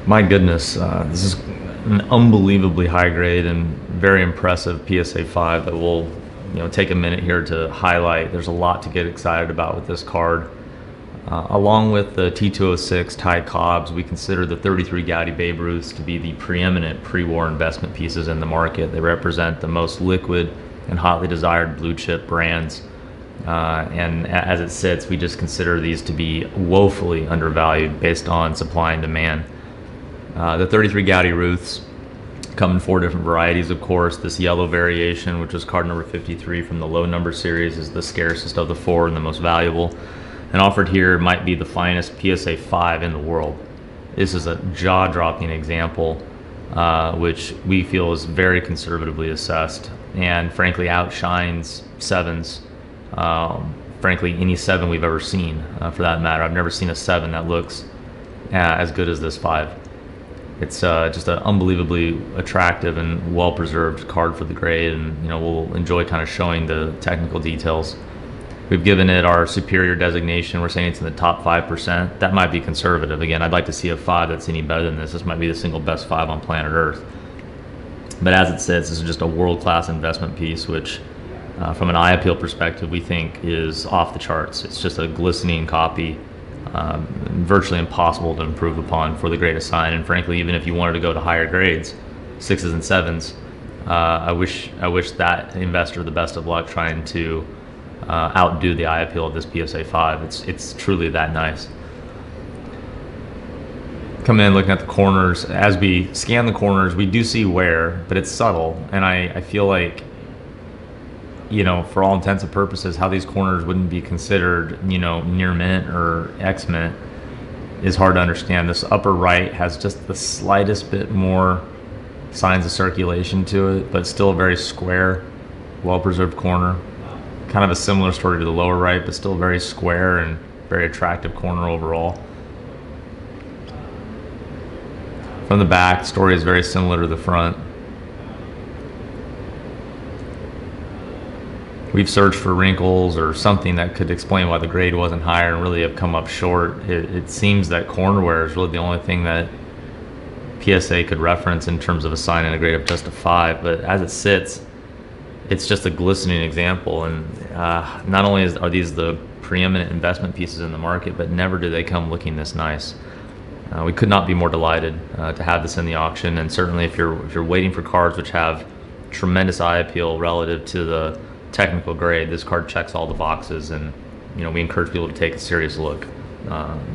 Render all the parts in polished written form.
My goodness, this is an unbelievably high grade and very impressive PSA 5 that we'll take a minute here to highlight. There's a lot to get excited about with this card. Along with the T206 Ty Cobbs, we consider the 33 Goudey Babe Ruths to be the preeminent pre-war investment pieces in the market. They represent the most liquid and hotly desired blue chip brands. And as it sits, we just consider these to be woefully undervalued based on supply and demand. The 33 Goudey Ruths come in 4 different varieties, of course. This yellow variation, which is card number 53 from the low number series, is the scarcest of the 4 and the most valuable. And offered here might be the finest PSA 5 in the world. This is a jaw-dropping example, which we feel is very conservatively assessed and frankly outshines 7s. Frankly, any 7 we've ever seen, for that matter. I've never seen a 7 that looks as good as this 5. It's just an unbelievably attractive and well-preserved card for the grade, and we'll enjoy kind of showing the technical details. We've given it our superior designation. We're saying it's in the top 5%. That might be conservative. Again, I'd like to see a 5 that's any better than this. This might be the single best 5 on planet Earth. But as it sits, this is just a world-class investment piece, which from an eye appeal perspective, we think is off the charts. It's just a glistening copy, virtually impossible to improve upon for the grade assigned. And frankly, even if you wanted to go to higher grades, 6s and 7s, I wish that investor the best of luck trying to outdo the eye appeal of this PSA 5. It's truly that nice. Coming in, looking at the corners. As we scan the corners, we do see wear, but it's subtle, and I feel like, for all intents and purposes, how these corners wouldn't be considered, near mint or ex-mint is hard to understand. This upper right has just the slightest bit more signs of circulation to it, but still a very square, well-preserved corner. Kind of a similar story to the lower right, but still very square and very attractive corner overall. From the back, the story is very similar to the front. We've searched for wrinkles or something that could explain why the grade wasn't higher and really have come up short. It seems that corner wear is really the only thing that PSA could reference in terms of assigning a grade of just a 5, but as it sits, it's just a glistening example. And not only are these the preeminent investment pieces in the market, but never do they come looking this nice. We could not be more delighted to have this in the auction, and certainly if you're waiting for cards which have tremendous eye appeal relative to the technical grade, this card checks all the boxes, and we encourage people to take a serious look.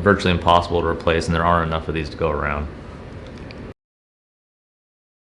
Virtually impossible to replace, and there aren't enough of these to go around.